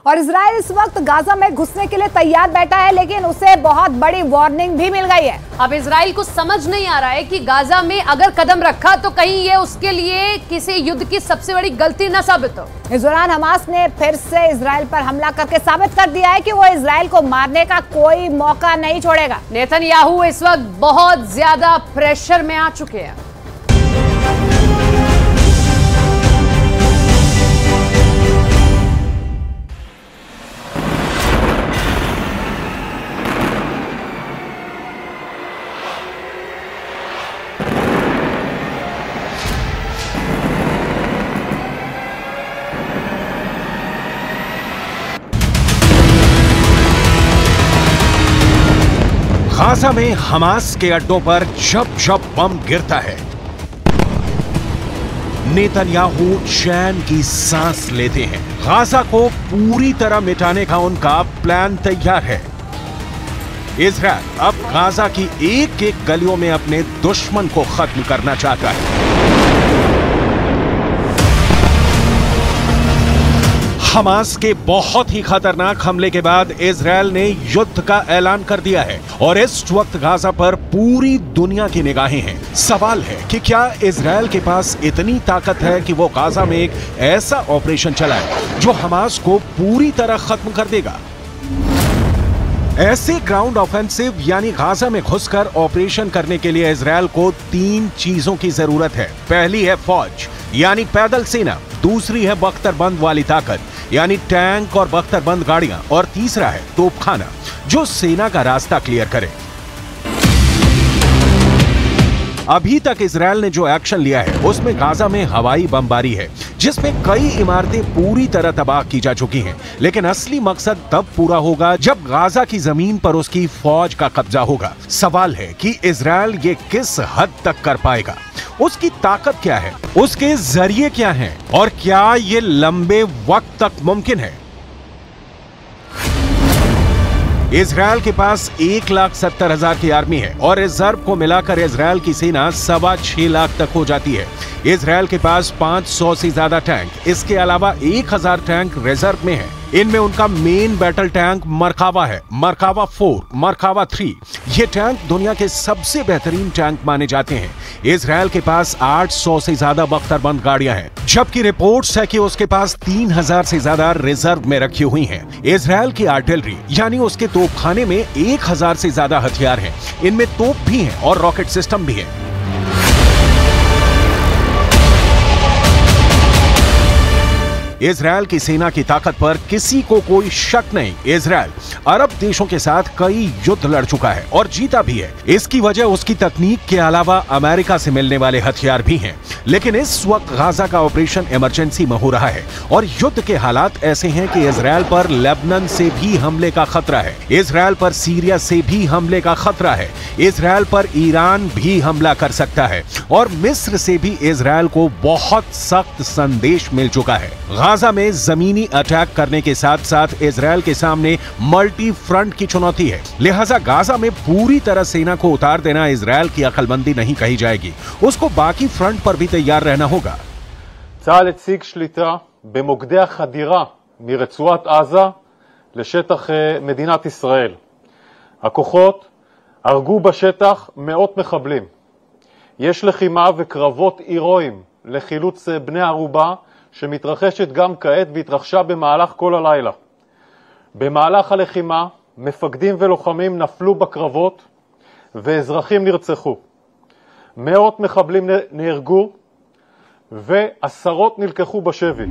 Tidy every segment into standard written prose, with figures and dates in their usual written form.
और इजराइल इस वक्त गाजा में घुसने के लिए तैयार बैठा है, लेकिन उसे बहुत बड़ी वार्निंग भी मिल गई है। अब इजराइल को समझ नहीं आ रहा है कि गाजा में अगर कदम रखा तो कहीं ये उसके लिए किसी युद्ध की सबसे बड़ी गलती न साबित हो। इस दौरान हमास ने फिर से इजराइल पर हमला करके साबित कर दिया है कि वो इजराइल को मारने का कोई मौका नहीं छोड़ेगा। नेतन्याहू इस वक्त बहुत ज्यादा प्रेशर में आ चुके हैं। गाजा में हमास के अड्डों पर जब जब बम गिरता है, नेतन्याहू चैन की सांस लेते हैं। गाजा को पूरी तरह मिटाने का उनका प्लान तैयार है। इजराइल अब गाजा की एक एक गलियों में अपने दुश्मन को खत्म करना चाहता है। हमास के बहुत ही खतरनाक हमले के बाद इजराइल ने युद्ध का ऐलान कर दिया है और इस वक्त गाजा पर पूरी दुनिया की निगाहें हैं। सवाल है कि क्या इजराइल के पास इतनी ताकत है कि वो गाजा में एक ऐसा ऑपरेशन चलाए जो हमास को पूरी तरह खत्म कर देगा। ऐसे ग्राउंड ऑफेंसिव यानी गाजा में घुसकर ऑपरेशन करने के लिए इजराइल को 3 चीजों की जरूरत है। पहली है फौज यानी पैदल सेना, दूसरी है बख्तरबंद वाली ताकत यानी टैंक और बख्तरबंद गाड़ियां, और तीसरा है तोपखाना जो सेना का रास्ता क्लियर करे। अभी तक इजराइल ने जो एक्शन लिया है उसमें गाजा में हवाई बमबारी है जिसमें कई इमारतें पूरी तरह तबाह की जा चुकी हैं, लेकिन असली मकसद तब पूरा होगा जब गाजा की जमीन पर उसकी फौज का कब्जा होगा। सवाल है कि इजराइल ये किस हद तक कर पाएगा, उसकी ताकत क्या है, उसके जरिए क्या हैं और क्या ये लंबे वक्त तक मुमकिन है। इजराइल के पास 1,70,000 की आर्मी है और रिजर्व को मिलाकर इजराइल की सेना 6.25 लाख तक हो जाती है। इजराइल के पास 500 से ज्यादा टैंक, इसके अलावा 1000 टैंक रिजर्व में है। इनमें उनका मेन बैटल टैंक मरकावा है, मरकावा 4, मरकावा 3। ये टैंक दुनिया के सबसे बेहतरीन टैंक माने जाते हैं। इजराइल के पास 800 से ज्यादा बख्तरबंद गाड़ियां हैं, जबकि रिपोर्ट्स है कि उसके पास 3000 से ज्यादा रिजर्व में रखी हुई हैं। इजराइल की आर्टिलरी यानी उसके तोपखाने में 1000 से ज्यादा हथियार हैं। इनमें तोप भी हैं और रॉकेट सिस्टम भी है। इजराइल की सेना की ताकत पर किसी को कोई शक नहीं। इजराइल अरब देशों के साथ कई युद्ध लड़ चुका है और जीता भी है। इसकी वजह उसकी तकनीक के अलावा अमेरिका से मिलने वाले हथियार भी हैं। लेकिन इस वक्त गाजा का ऑपरेशन इमरजेंसी में हो रहा है और युद्ध के हालात ऐसे हैं कि इजराइल पर लेबनान से भी हमले का खतरा है, इजराइल पर सीरिया से भी हमले का खतरा है, इजराइल पर ईरान भी हमला कर सकता है और मिस्र से भी इजराइल को बहुत सख्त संदेश मिल चुका है। गाजा में जमीनी अटैक करने के साथ साथ इजराइल के सामने मल्टी फ्रंट की चुनौती है, लिहाजा गाजा में पूरी तरह सेना को उतार देना इजराइल की अकलमंदी नहीं कही जाएगी, उसको बाकी फ्रंट पर भी तैयार रहना होगा। צה"ל הציג שליטה במוקדי החדירה מרצועת עזה לשטח מדינת ישראל. הכוחות הרגו בשטח מאות מחבלים. יש לחימה וקרבות הירואיים לחילוץ בני ערובה שמתרחשת גם כעת והתרחשה במהלך כל הלילה. במהלך הלחימה מפקדים ולוחמים נפלו בקרבות ואזרחים נרצחו. מאות מחבלים נהרגו ועשרות נלקחו בשבי.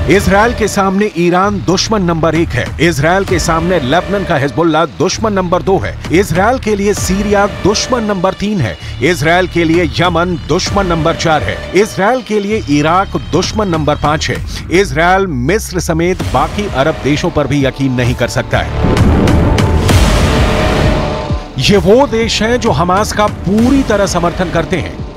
इजराइल के सामने ईरान दुश्मन नंबर 1 है, इजराइल के सामने लेबनान का हिजबुल्लाह दुश्मन नंबर 2 है, इजराइल के लिए सीरिया दुश्मन नंबर 3 है, इजराइल के लिए यमन दुश्मन नंबर 4 है, इजराइल के लिए इराक दुश्मन नंबर 5 है। इजराइल मिस्र समेत बाकी अरब देशों पर भी यकीन नहीं कर सकता है। ये वो देश हैं जो हमास का पूरी तरह समर्थन करते हैं।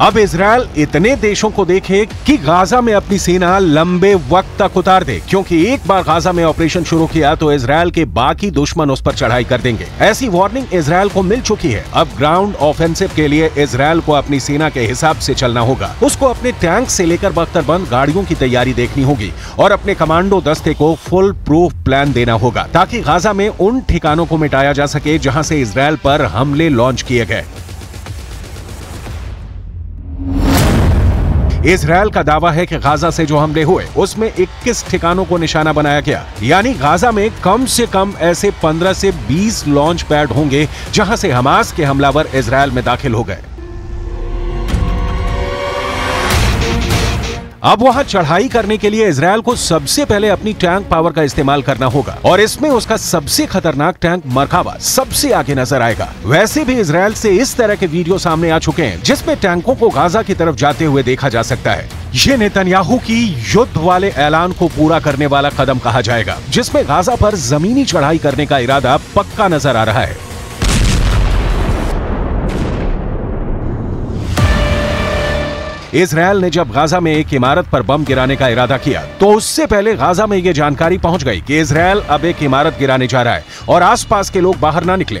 अब इजरायल इतने देशों को देखे कि गाजा में अपनी सेना लंबे वक्त तक उतार दे, क्योंकि एक बार गाजा में ऑपरेशन शुरू किया तो इजरायल के बाकी दुश्मन उस पर चढ़ाई कर देंगे। ऐसी वार्निंग इजरायल को मिल चुकी है। अब ग्राउंड ऑफेंसिव के लिए इजरायल को अपनी सेना के हिसाब से चलना होगा। उसको अपने टैंक से लेकर बख्तरबंद गाड़ियों की तैयारी देखनी होगी और अपने कमांडो दस्ते को फुल प्रूफ प्लान देना होगा, ताकि गाजा में उन ठिकानों को मिटाया जा सके जहां से इजरायल पर हमले लॉन्च किए गए। इजरायल का दावा है कि गाजा से जो हमले हुए उसमें 21 ठिकानों को निशाना बनाया गया, यानी गाजा में कम से कम ऐसे 15 से 20 लॉन्च पैड होंगे जहां से हमास के हमलावर इजरायल में दाखिल हो गए। अब वहां चढ़ाई करने के लिए इजरायल को सबसे पहले अपनी टैंक पावर का इस्तेमाल करना होगा और इसमें उसका सबसे खतरनाक टैंक मरकावा सबसे आगे नजर आएगा। वैसे भी इजरायल से इस तरह के वीडियो सामने आ चुके हैं जिसमें टैंकों को गाजा की तरफ जाते हुए देखा जा सकता है। ये नेतन्याहू की युद्ध वाले ऐलान को पूरा करने वाला कदम कहा जाएगा, जिसमें गाजा पर जमीनी चढ़ाई करने का इरादा पक्का नजर आ रहा है। इजरायल ने जब गाजा में एक इमारत पर बम गिराने का इरादा किया तो उससे पहले गाजा में यह जानकारी पहुंच गई कि इजरायल अब एक इमारत गिराने जा रहा है और आसपास के लोग बाहर ना निकले।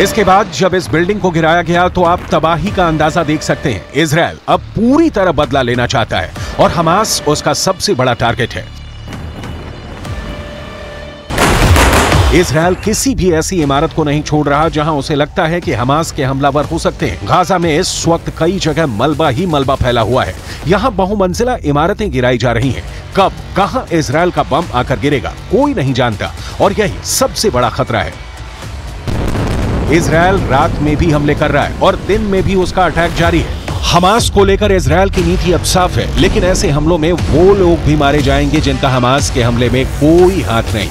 इसके बाद जब इस बिल्डिंग को गिराया गया तो आप तबाही का अंदाजा देख सकते हैं। इजरायल अब पूरी तरह बदला लेना चाहता है और हमास उसका सबसे बड़ा टारगेट है। इजरायल किसी भी ऐसी इमारत को नहीं छोड़ रहा जहां उसे लगता है कि हमास के हमलावर हो सकते हैं। गाजा में इस वक्त कई जगह मलबा ही मलबा फैला हुआ है। यहां बहुमंजिला इमारतें गिराई जा रही हैं। कब कहां इजरायल का बम आकर गिरेगा कोई नहीं जानता और यही सबसे बड़ा खतरा है। इजरायल रात में भी हमले कर रहा है और दिन में भी उसका अटैक जारी है। हमास को लेकर इजरायल की नीति अब साफ है, लेकिन ऐसे हमलों में वो लोग भी मारे जाएंगे जिनका हमास के हमले में कोई हाथ नहीं।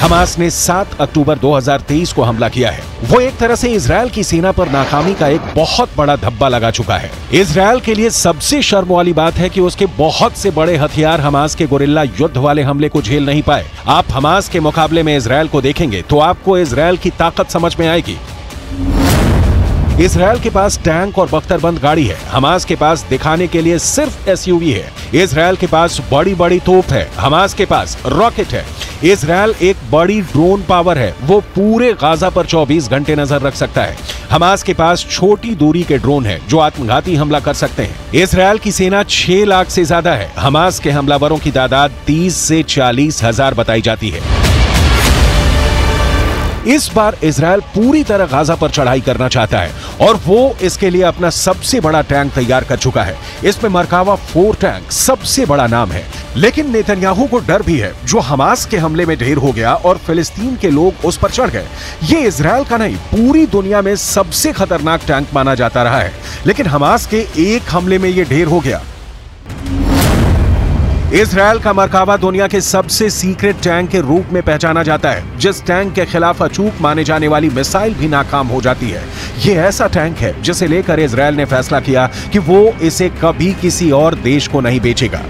हमास ने 7 अक्टूबर 2023 को हमला किया है। वो एक तरह से इजरायल की सेना पर नाकामी का एक बहुत बड़ा धब्बा लगा चुका है। इजरायल के लिए सबसे शर्म वाली बात है कि उसके बहुत से बड़े हथियार हमास के गोरिल्ला युद्ध वाले हमले को झेल नहीं पाए। आप हमास के मुकाबले में इजरायल को देखेंगे तो आपको इजरायल की ताकत समझ में आएगी। इजरायल के पास टैंक और बख्तरबंद गाड़ी है, हमास के पास दिखाने के लिए सिर्फ एसयूवी है। इजरायल के पास बड़ी बड़ी तोप है, हमास के पास रॉकेट है। इजरायल एक बड़ी ड्रोन पावर है, वो पूरे गाजा पर 24 घंटे नजर रख सकता है। हमास के पास छोटी दूरी के ड्रोन है जो आत्मघाती हमला कर सकते हैं। इजरायल की सेना 6 लाख से ज्यादा है। हमास के हमलावरों की तादाद 30 से 40 हजार बताई जाती है। इस बार इजरायल पूरी तरह गाजा पर चढ़ाई करना चाहता है और वो इसके लिए अपना सबसे बड़ा टैंक तैयार कर चुका है। इसमें मरकावा 4 टैंक सबसे बड़ा नाम है। लेकिन नेतन्याहू को डर भी है जो हमास के हमले में ढेर हो गया और फिलिस्तीन के लोग उस पर चढ़ गए। ये इजरायल का नहीं, पूरी दुनिया में सबसे खतरनाक टैंक माना जाता रहा है, लेकिन हमास के एक हमले में ये ढेर हो गया। इजरायल का मरकावा दुनिया के सबसे सीक्रेट टैंक के रूप में पहचाना जाता है, जिस टैंक के खिलाफ अचूक माने जाने वाली मिसाइल भी नाकाम हो जाती है। यह ऐसा टैंक है जिसे लेकर इजरायल ने फैसला किया कि वो इसे कभी किसी और देश को नहीं बेचेगा।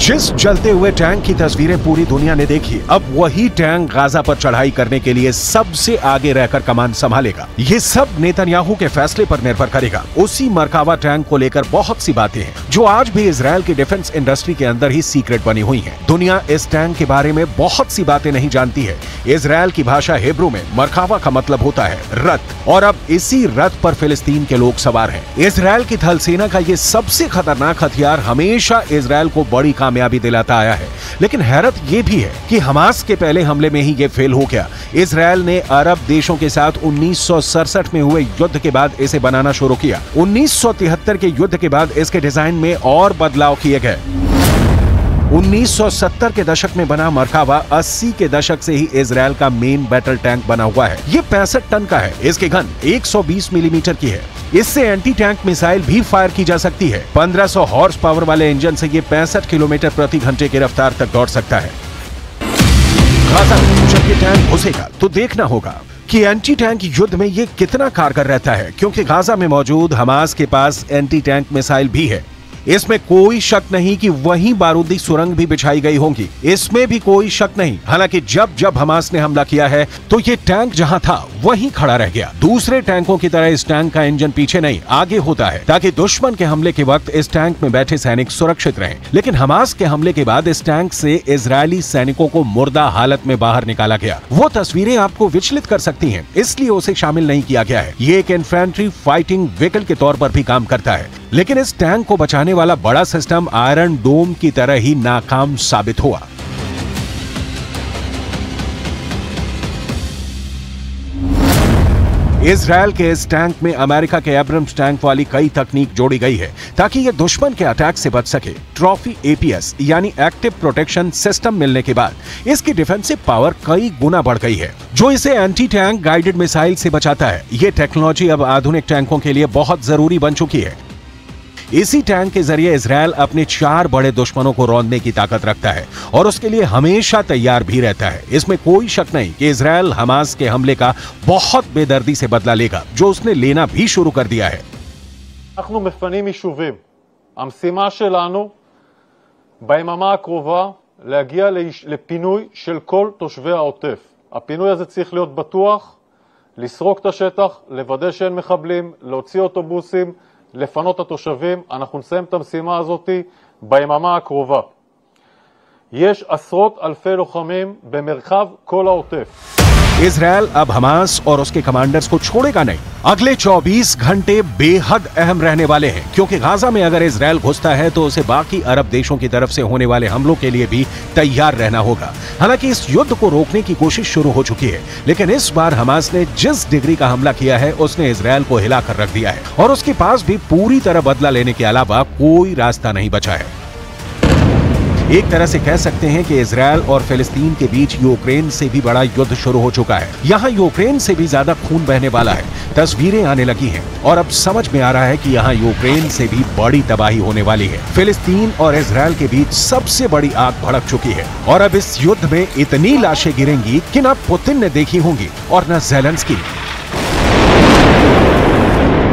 जिस जलते हुए टैंक की तस्वीरें पूरी दुनिया ने देखी, अब वही टैंक गाजा पर चढ़ाई करने के लिए सबसे आगे रहकर कमान संभालेगा। ये सब नेतन्याहू के फैसले पर निर्भर करेगा। उसी मरकावा टैंक को लेकर बहुत सी बातें हैं जो आज भी इजरायल की डिफेंस इंडस्ट्री के अंदर ही सीक्रेट बनी हुई हैं। दुनिया इस टैंक के बारे में बहुत सी बातें नहीं जानती है। इजरायल की भाषा हिब्रू में मरकावा का मतलब होता है रथ, और अब इसी रथ पर फिलिस्तीन के लोग सवार हैं। इजरायल की थल सेना का ये सबसे खतरनाक हथियार हमेशा इजरायल को बड़ी कामयाबी दिलाता आया है। लेकिन हैरत ये भी है कि हमास के पहले हमले में ही ये फेल हो गया। इजरायल ने अरब देशों के साथ 1967 में हुए युद्ध के बाद इसे बनाना शुरू किया। 1973 के युद्ध के बाद इसके डिजाइन में और बदलाव किए गए। 1970 के दशक में बना मरकावा 80 के दशक से ही इजरायल का मेन बैटल टैंक बना हुआ है। ये 65 टन का है। इसकी गन 120 मिलीमीटर की है। इससे एंटी टैंक मिसाइल भी फायर की जा सकती है। 1500 हॉर्स पावर वाले इंजन से ये 65 किलोमीटर प्रति घंटे की रफ्तार तक दौड़ सकता है। गाजा में जब ये टैंक घुसेगा तो देखना होगा कि एंटी टैंक युद्ध में ये कितना कारगर रहता है, क्योंकि गाजा में मौजूद हमास के पास एंटी टैंक मिसाइल भी है। इसमें कोई शक नहीं कि वहीं बारूदी सुरंग भी बिछाई गई होंगी। इसमें भी कोई शक नहीं। हालांकि जब जब हमास ने हमला किया है तो ये टैंक जहां था वहीं खड़ा रह गया। दूसरे टैंकों की तरह इस टैंक का इंजन पीछे नहीं आगे होता है, ताकि दुश्मन के हमले के वक्त इस टैंक में बैठे सैनिक सुरक्षित रहें। लेकिन हमास के हमले के बाद इस टैंक से इजरायली सैनिकों को मुर्दा हालत में बाहर निकाला गया। वो तस्वीरें आपको विचलित कर सकती हैं, इसलिए उसे शामिल नहीं किया गया है। ये एक इन्फेंट्री फाइटिंग व्हीकल के तौर पर भी काम करता है। लेकिन इस टैंक को बचाने वाला बड़ा सिस्टम आयरन डोम की तरह ही नाकाम साबित हुआ। इजरायल के इस टैंक में अमेरिका के एब्रम्स टैंक वाली कई तकनीक जोड़ी गई है ताकि ये दुश्मन के अटैक से बच सके। ट्रॉफी एपीएस यानी एक्टिव प्रोटेक्शन सिस्टम मिलने के बाद इसकी डिफेंसिव पावर कई गुना बढ़ गई है, जो इसे एंटी टैंक गाइडेड मिसाइल से बचाता है। ये टेक्नोलॉजी अब आधुनिक टैंकों के लिए बहुत जरूरी बन चुकी है। इसी टैंक के जरिए इजरायल अपने 4 बड़े दुश्मनों को रौंदने की ताकत रखता है और उसके लिए हमेशा तैयार भी रहता है। इसमें कोई शक नहीं कि इजरायल हमास के हमले का बहुत बेदर्दी से बदला लेगा, जो उसने लेना भी शुरू कर दिया है। אנחנו מפנים יישובים. המשימה שלנו ביממה הקרובה להגיע לפינוי של כל תושבי העוטף. הפינוי הזה צריך להיות בטוח, לסרוק את השטח, לוודא שאין מחבלים, להוציא אוטובוסים, לפנות את התושבים. אנחנו נסיים את המשימה הזאת ביממה הקרובה. יש עשרות אלפי לוחמים במרחב כל העוטף. इजरायल अब हमास और उसके कमांडर्स को छोड़ेगा नहीं। अगले 24 घंटे बेहद अहम रहने वाले हैं, क्योंकि गाजा में अगर इजरायल घुसता है तो उसे बाकी अरब देशों की तरफ से होने वाले हमलों के लिए भी तैयार रहना होगा। हालांकि इस युद्ध को रोकने की कोशिश शुरू हो चुकी है, लेकिन इस बार हमास ने जिस डिग्री का हमला किया है उसने इजरायल को हिलाकर रख दिया है और उसके पास भी पूरी तरह बदला लेने के अलावा कोई रास्ता नहीं बचा है। एक तरह से कह सकते हैं कि इजरायल और फिलिस्तीन के बीच यूक्रेन से भी बड़ा युद्ध शुरू हो चुका है। यहाँ यूक्रेन से भी ज्यादा खून बहने वाला है। तस्वीरें आने लगी हैं और अब समझ में आ रहा है कि यहाँ यूक्रेन से भी बड़ी तबाही होने वाली है। फिलिस्तीन और इजरायल के बीच सबसे बड़ी आग भड़क चुकी है और अब इस युद्ध में इतनी लाशें गिरेंगी कि न पुतिन ने देखी होंगी और न ज़ेलेंस्की।